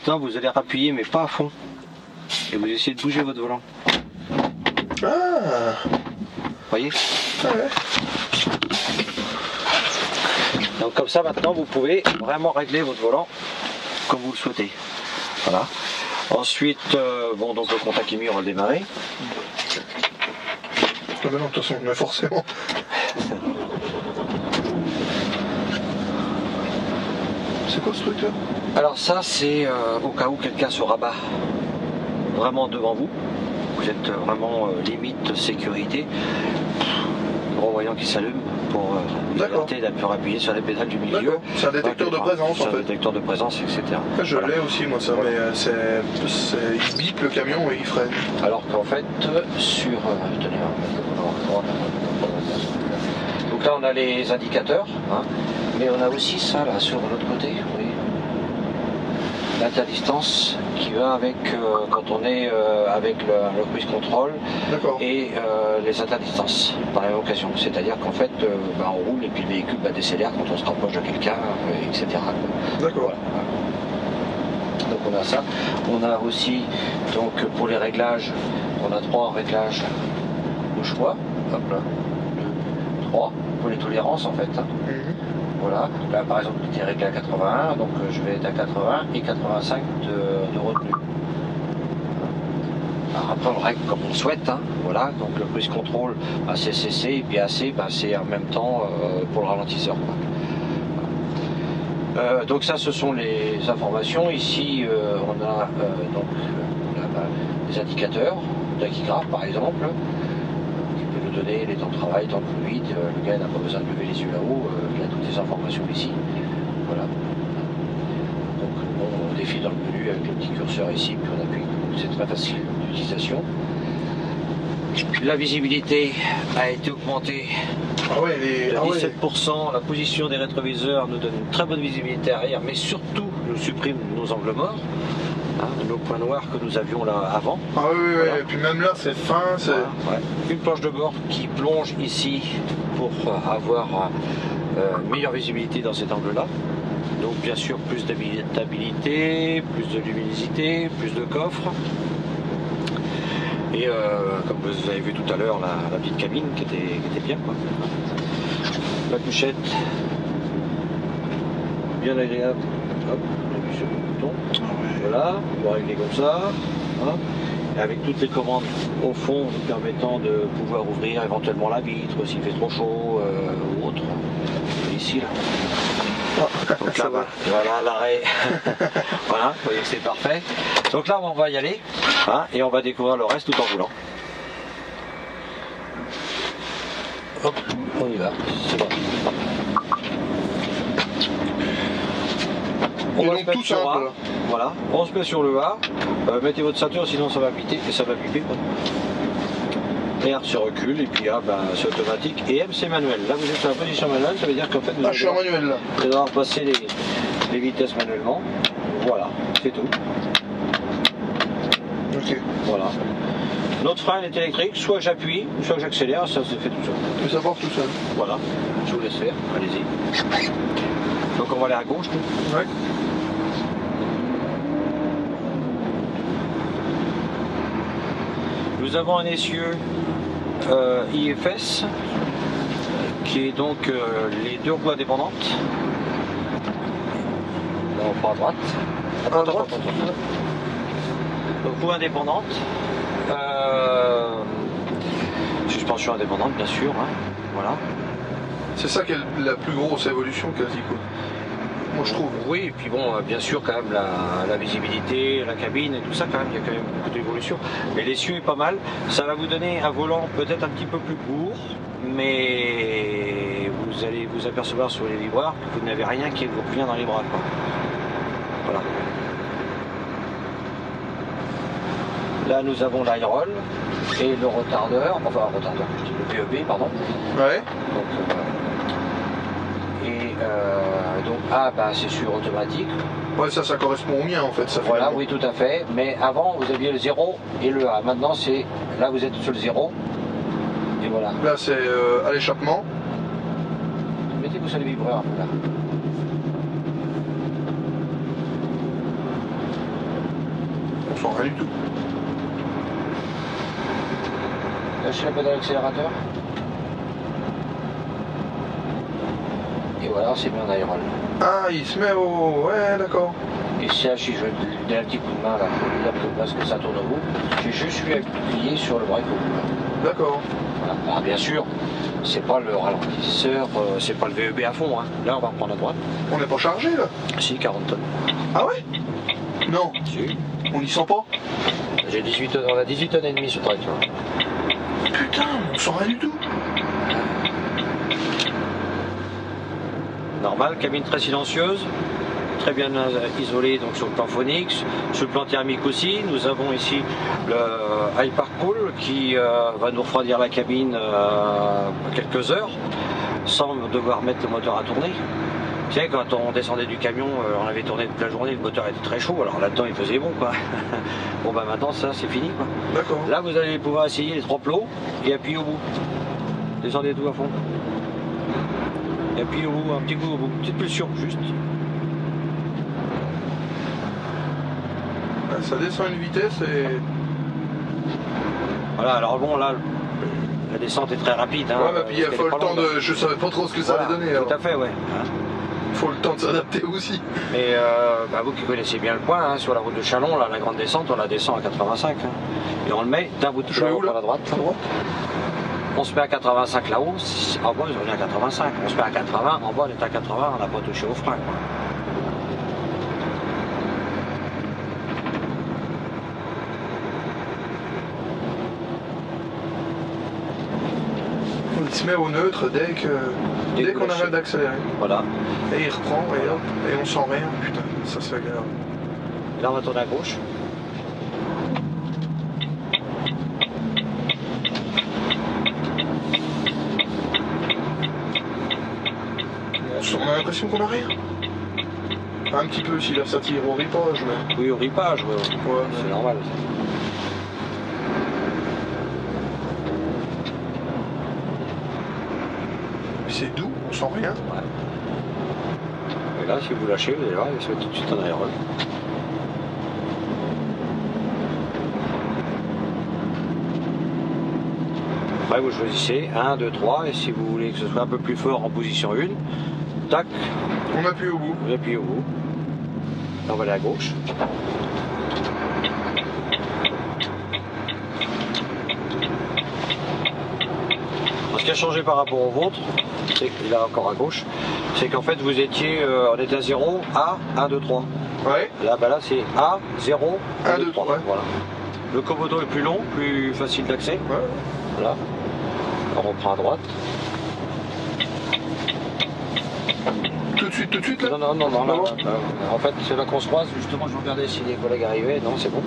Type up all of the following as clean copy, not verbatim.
maintenant vous allez appuyer mais pas à fond. Et vous essayez de bouger votre volant. Ah. Vous voyez? Ouais. Donc comme ça maintenant vous pouvez vraiment régler votre volant comme vous le souhaitez. Voilà. Ensuite, bon donc le contact émis on va le démarrer. Ah ben non, de toute façon, mais forcément. C'est quoi ce truc là? Alors ça c'est au cas où quelqu'un se rabat vraiment devant vous. Vous êtes vraiment limite sécurité. Le renvoyant qui s'allume pour éviter d'appuyer appuyer sur les pédales du milieu. C'est un détecteur de présence en fait. C'est un détecteur de présence, etc. Je l'ai aussi moi ça, mais il bip le camion et il freine. Alors qu'en fait, sur... tenez, donc là on a les indicateurs, hein, mais on a aussi ça là sur l'autre côté, vous voyez. L'interdistance qui va avec quand on est avec le cruise control et les interdistances par la même occasion. C'est-à-dire qu'en fait on roule et puis le véhicule décélère quand on se rapproche de quelqu'un, etc. D'accord. Voilà. Donc on a ça. On a aussi donc pour les réglages, on a 3 réglages au choix. Hop là. 2, 3 pour les tolérances en fait. Hein. Voilà, là par exemple il est réglé à 81, donc je vais être à 80 et 85 de retenue. Alors après on le règle comme on le souhaite, hein. Voilà, donc le cruise control c'est CC et puis AC c'est en même temps pour le ralentisseur. Donc ça ce sont les informations. Ici on a donc les indicateurs, tachygraphe par exemple. Donner les temps de travail, temps de conduite, le gars n'a pas besoin de lever les yeux là-haut, il a toutes les informations ici. Voilà. Donc on défile dans le menu avec le petit curseur ici, puis on appuie. C'est très facile d'utilisation. La visibilité a été augmentée de 17%. La position des rétroviseurs nous donne une très bonne visibilité arrière, mais surtout nous supprime nos angles morts. Hein, nos points noirs que nous avions là avant. Ah oui, voilà. Et puis même là c'est fin. Voilà, ouais. Une planche de bord qui plonge ici pour avoir meilleure visibilité dans cet angle-là. Donc bien sûr plus d'habitabilité, plus de luminosité, plus de coffre. Et comme vous avez vu tout à l'heure, la petite cabine qui était bien, quoi. La couchette, bien agréable. Hop, on appuie sur le bouton. Voilà, on va régler comme ça. Hein. Et avec toutes les commandes au fond nous permettant de pouvoir ouvrir éventuellement la vitre s'il fait trop chaud ou autre. Et ici là. Donc là, voilà l'arrêt. Voilà, vous voyez que c'est parfait. Donc là on va y aller, hein, et on va découvrir le reste tout en roulant. Hop, on y va, c'est bon. On va se mettre sur A. Voilà, on se met sur le A. Mettez votre ceinture sinon ça va piper et ça va piper. R se recule et puis A c'est automatique et M c'est manuel. Là vous êtes sur la position manuelle, ça veut dire qu'en fait vous allez devoir passer les vitesses manuellement. Voilà, c'est tout. Ok. Voilà. Notre frein est électrique, soit j'appuie, soit j'accélère, ça se fait tout seul. Et ça part tout seul. Voilà, je vous laisse faire, allez-y. Donc on va aller à gauche, nous. Ouais. Nous avons un essieu IFS qui est donc les 2 roues indépendantes. Là on prend à droite. À droite. Donc roue indépendante. Suspension indépendante bien sûr. Hein. Voilà. C'est ça qui est la plus grosse évolution quasi quoi. Moi je trouve. Oui, et puis bon, bien sûr quand même la visibilité, la cabine et tout ça quand même, il y a quand même beaucoup d'évolution. Mais l'essieu est pas mal, ça va vous donner un volant peut-être un petit peu plus court, mais vous allez vous apercevoir sur les vibroires que vous n'avez rien qui vous revient dans les bras, quoi. Voilà. Là nous avons l'air-roll et le retardeur, enfin retardeur, je dis le PEB, pardon. Ouais. Donc, donc A c'est sur automatique. Ouais ça correspond au mien en fait. Ça voilà, oui tout à fait. Mais avant vous aviez le 0 et le A. Maintenant c'est là vous êtes sur le 0. Et voilà. Là c'est à l'échappement. Mettez-vous sur les vibreurs un peu là. On sent rien du tout. Lâchez la pédale d'accélérateur. Et voilà, c'est mis en aérole. Ah, il se met au... Ouais, d'accord. Et si je donne un petit coup de main là, pour dire que parce que ça tourne au bout, j'ai juste lui appuyé sur le break au bout. D'accord. Voilà. Alors bien sûr, c'est pas le ralentisseur, c'est pas le VEB à fond. Hein. Là, on va reprendre à droite. On n'est pas chargé là? Si, 40 tonnes. Ah ouais? Non. Si. On n'y sent pas? J'ai 18 tonnes, on a 18 tonnes et demie sur le tracteur. Putain, on sent rien du tout. Normal, cabine très silencieuse, très bien isolée donc sur le plan phonique, sur le plan thermique aussi. Nous avons ici le Hypercool qui va nous refroidir la cabine quelques heures sans devoir mettre le moteur à tourner. Tu sais, quand on descendait du camion, on avait tourné toute la journée, le moteur était très chaud, alors là-dedans il faisait bon quoi. Bon bah maintenant ça c'est fini quoi. D'accord. Là vous allez pouvoir essayer les 3 plots et appuyer au bout. Descendez tout à fond. Et puis au bout, un petit coup au bout, petite pulsion juste. Ça descend une vitesse et... Voilà, alors bon là, la descente est très rapide. Hein, ouais, bah, puis il faut le temps de... Je savais pas trop ce que ça allait donner. Tout à fait, ouais. Il faut le temps de s'adapter aussi. Mais bah, vous qui connaissez bien le point, hein, sur la route de Chalon, là, la grande descente, on la descend à 85. Hein, et on le met d'un bout de chemin à la droite. On se met à 85 là-haut, en bas on est à 85, on se met à 80, en bas on est à 80, on n'a pas touché au frein. Il se met au neutre dès qu'on arrête d'accélérer. Voilà. Et il reprend et hop, et on sent rien. Putain, ça c'est agréable. Là on va tourner à gauche. On a l'impression qu'on a rien. Un petit peu si là ça tire au ripage. Mais... Oui, au ripage, ouais. C'est normal. C'est doux, on sent rien. Ouais. Et là, si vous lâchez, vous allez voir, il se met tout de suite en aérole. Après, vous choisissez 1, 2, 3, et si vous voulez que ce soit un peu plus fort en position 1, tac. On appuie au bout. Vous appuyez au bout. Là, on va aller à gauche. Ce qui a changé par rapport au vôtre, c'est qu'il est encore à gauche, c'est qu'en fait vous étiez, on était à 0, A, 1, 2, 3. Ouais. Là, bah là c'est A, 0, 1, 2, 3. Ouais. Voilà. Le Komodo est plus long, plus facile d'accès. Ouais. Voilà. On reprend à droite. Tout de suite là? Non. En fait, c'est là qu'on se croise. Justement, je regardais si les collègues arrivaient. Non, c'est bon.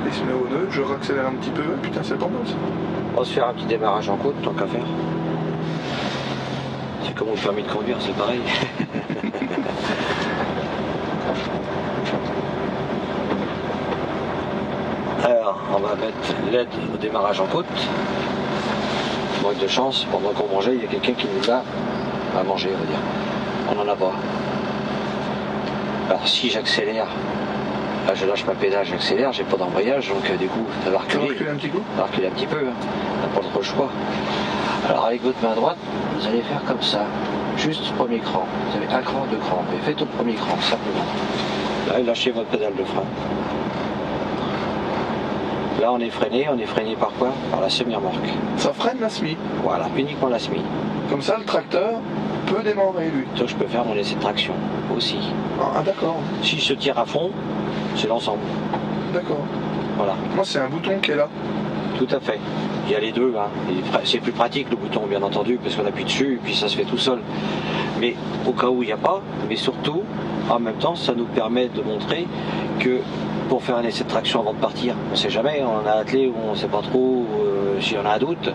Il se met au neutre, je raccélère un petit peu. Putain, c'est pas mal ça. On va se faire un petit démarrage en côte, tant qu'à faire. C'est comme au permis de conduire, c'est pareil. Alors, on va mettre l'aide au démarrage en côte. Manque de chance, pendant qu'on mangeait, il y a quelqu'un qui nous l'a à manger, on va dire. On n'en a pas. Alors si j'accélère, là je lâche ma pédale, j'accélère, j'ai pas d'embrayage, donc du coup ça va reculer. Ça va reculer un petit coup? Ça va reculer un petit peu, hein. On n'a pas trop le choix. Alors avec votre main droite, vous allez faire comme ça. Juste premier cran. Vous avez un cran, deux crans. Et faites au premier cran, simplement. Là, lâchez votre pédale de frein. Là, on est freiné par quoi? Par la semi-remorque. Ça freine la SMI? Voilà, uniquement la semi. Comme ça, le tracteur peut démarrer, lui. Donc, je peux faire mon essai de traction aussi. Ah, d'accord. Si je tire à fond, c'est l'ensemble. D'accord. Voilà. Moi, c'est un bouton qui est là. Tout à fait. Il y a les deux. Hein. C'est plus pratique, le bouton, bien entendu, parce qu'on appuie dessus et puis ça se fait tout seul. Mais au cas où il n'y a pas, mais surtout, en même temps, ça nous permet de montrer que pour faire un essai de traction avant de partir, on ne sait jamais, on a attelé ou on ne sait pas trop si on a un doute,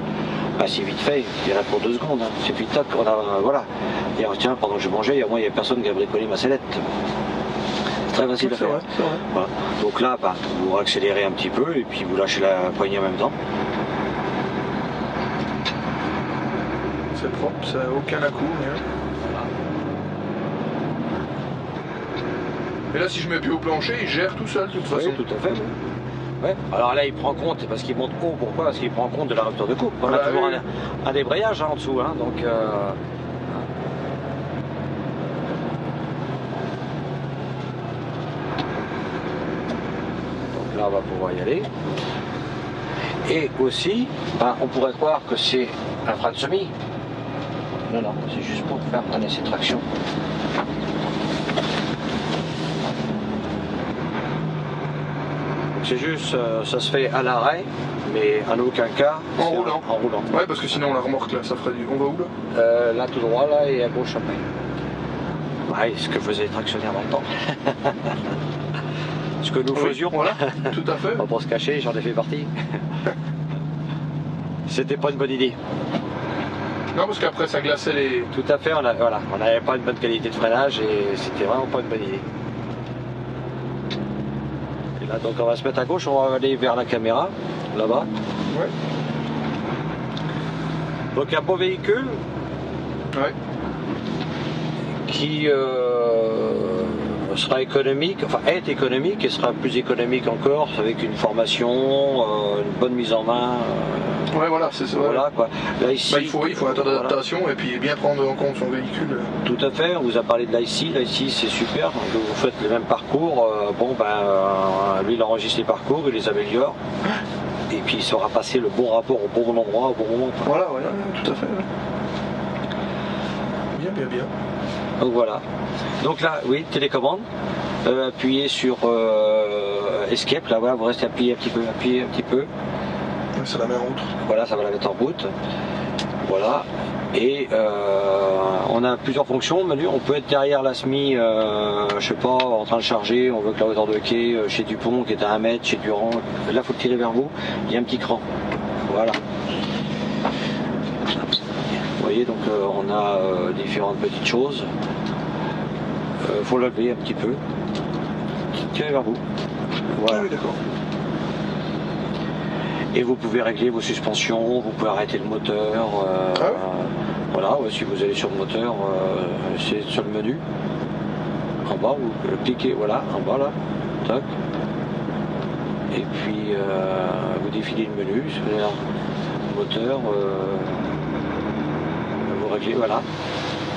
bah, c'est vite fait, il y en a pour 2 secondes, hein. C'est vite tac, on a, voilà. Et alors, tiens, pendant que je mangeais, il y a personne qui a bricolé ma sellette. C'est très facile à faire. Vrai. Voilà. Donc là, bah, vous accélérez un petit peu et puis vous lâchez la poignée en même temps. C'est propre, ça n'a aucun à-coup, rien. Et là, si je mets pied au plancher, il gère tout seul de toute façon. Oui, tout à fait. Ouais. Alors là, il prend compte, parce qu'il monte haut, pourquoi? Parce qu'il prend compte de la rupture de coupe. On a toujours un débrayage en dessous, hein, donc... Là, on va pouvoir y aller. Et aussi, on pourrait croire que c'est un frein de semi. Non, c'est juste pour faire un essai de traction. C'est juste, ça se fait à l'arrêt, mais en aucun cas en roulant. En roulant. Ouais, parce que sinon la remorque là, ça ferait du... On va où là? Là tout droit, là, et à gauche après. Ouais, ce que faisaient les tractionnaires dans le temps. Ce que nous faisions. Voilà, tout à fait. On va pas se cacher, j'en ai fait partie. C'était pas une bonne idée. Non, parce qu'après ça glaçait les... Tout à fait, on n'avait pas une bonne qualité de freinage et c'était vraiment pas une bonne idée. Et là, donc on va se mettre à gauche, on va aller vers la caméra, là-bas. Ouais. Donc un beau véhicule. Ouais. Qui sera économique, enfin est économique et sera plus économique encore avec une formation, une bonne mise en main. Ouais, voilà, c'est ça. Voilà, quoi. Là, ici, il faut un temps d'adaptation et puis bien prendre en compte son véhicule. Tout à fait, on vous a parlé de l'IC, c'est super, donc vous faites le même parcours, lui il enregistre les parcours, il les améliore, et puis il saura passer le bon rapport au bon endroit, au bon moment. Voilà, ouais, tout à fait. Ouais. Bien. Donc voilà. Donc là, oui, télécommande. Appuyez sur Escape, là, voilà, vous restez appuyé un petit peu. Ça la met en route. Voilà, ça va la mettre en route. Voilà. Et on a plusieurs fonctions. Menu, on peut être derrière la SMI, je sais pas, en train de charger. On veut que la hauteur de quai chez Dupont, qui est à 1 mètre, chez Durand, là, il faut le tirer vers vous. Il y a un petit cran. Voilà. Vous voyez, donc on a différentes petites choses. Faut le lever un petit peu. Tirez vers vous. Voilà. Ah oui, d'accord. Et vous pouvez régler vos suspensions, vous pouvez arrêter le moteur. Voilà, si vous allez sur le moteur, c'est sur le menu. En bas, vous cliquez, voilà, en bas là. Tac. Et puis vous défilez le menu, c'est-à-dire moteur, vous réglez, voilà.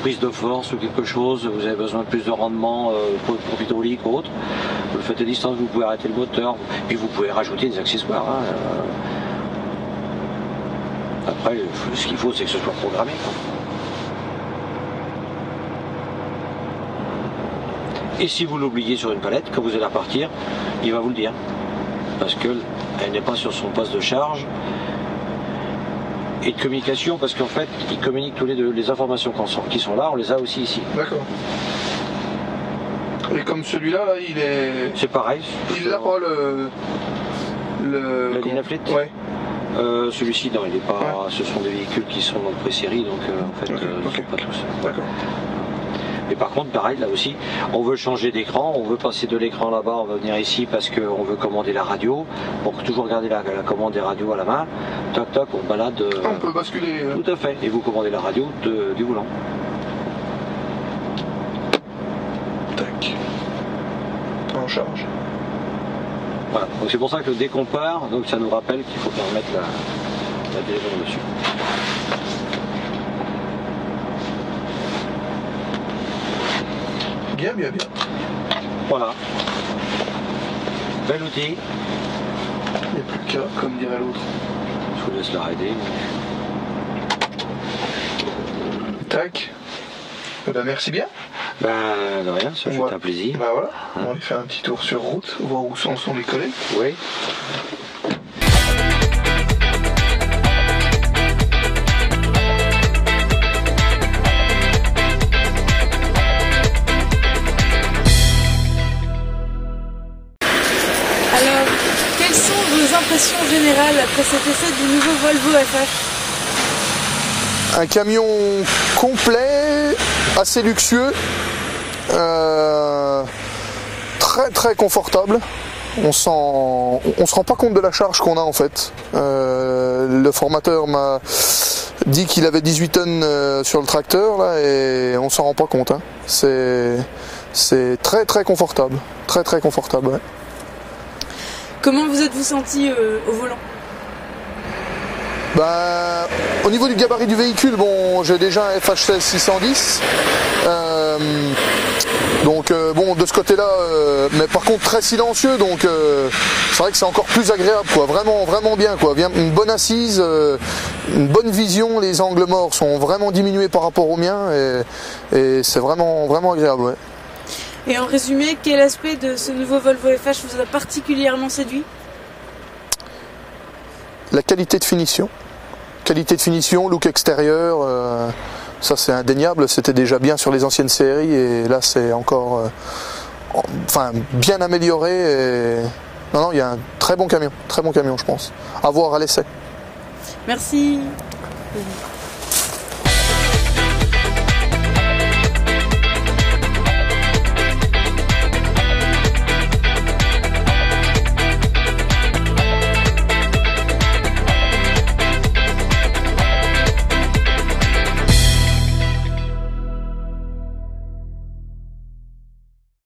Prise de force ou quelque chose, vous avez besoin de plus de rendement pour hydraulique ou autre, vous le faites à distance, vous pouvez arrêter le moteur, puis vous pouvez rajouter des accessoires. Après, ce qu'il faut, c'est que ce soit programmé. Et si vous l'oubliez sur une palette, quand vous allez repartir, il va vous le dire. Parce qu'elle n'est pas sur son poste de charge. Et de communication, parce qu'en fait, ils communiquent tous les deux. Les informations qui sont là, on les a aussi ici. D'accord. Et comme celui-là, il est... C'est pareil. Il n'a pas la Dynafleet. Ouais. Celui-ci, non, il n'est pas... Ouais. Ce sont des véhicules qui sont dans le pré-série, donc en fait, ils ne sont pas tous. D'accord. Et par contre, pareil, là aussi, on veut changer d'écran, on veut passer de l'écran là-bas, on va venir ici parce qu'on veut commander la radio, pour toujours garder la commande des radios à la main. Toc toc, on balade. On peut basculer. Tout à fait. Et vous commandez la radio du volant. Tac. En charge. Voilà. Donc c'est pour ça que dès qu'on part, donc ça nous rappelle qu'il faut bien remettre la téléphone dessus. Bien. Voilà. Bel outil. Il n'y a plus qu'à, comme dirait l'autre. Je vous laisse la rider. Tac. Ben merci bien. De rien, ça fait un plaisir. Ben voilà, on va aller faire un petit tour sur route, voir où sont les collègues. Oui. Alors, quelles sont vos impressions générales après cet essai du nouveau Volvo FH ? Un camion complet, assez luxueux, très très confortable. On se rend pas compte de la charge qu'on a en fait. Le formateur m'a dit qu'il avait 18 tonnes sur le tracteur là, et on s'en rend pas compte. Hein. C'est C'est très très confortable. Très confortable, ouais. Comment vous êtes-vous senti au volant? Ben, au niveau du gabarit du véhicule, bon, j'ai déjà un FH16 610. Donc bon, de ce côté-là, mais par contre très silencieux, donc c'est vrai que c'est encore plus agréable, quoi. Vraiment bien, quoi. Une bonne assise, une bonne vision, les angles morts sont vraiment diminués par rapport aux miens et c'est vraiment agréable, ouais. Et en résumé, quel aspect de ce nouveau Volvo FH vous a particulièrement séduit? La qualité de finition. Qualité de finition, look extérieur, ça c'est indéniable, c'était déjà bien sur les anciennes séries et là c'est encore bien amélioré. Et... Non, il y a un très bon camion je pense. À voir à l'essai. Merci.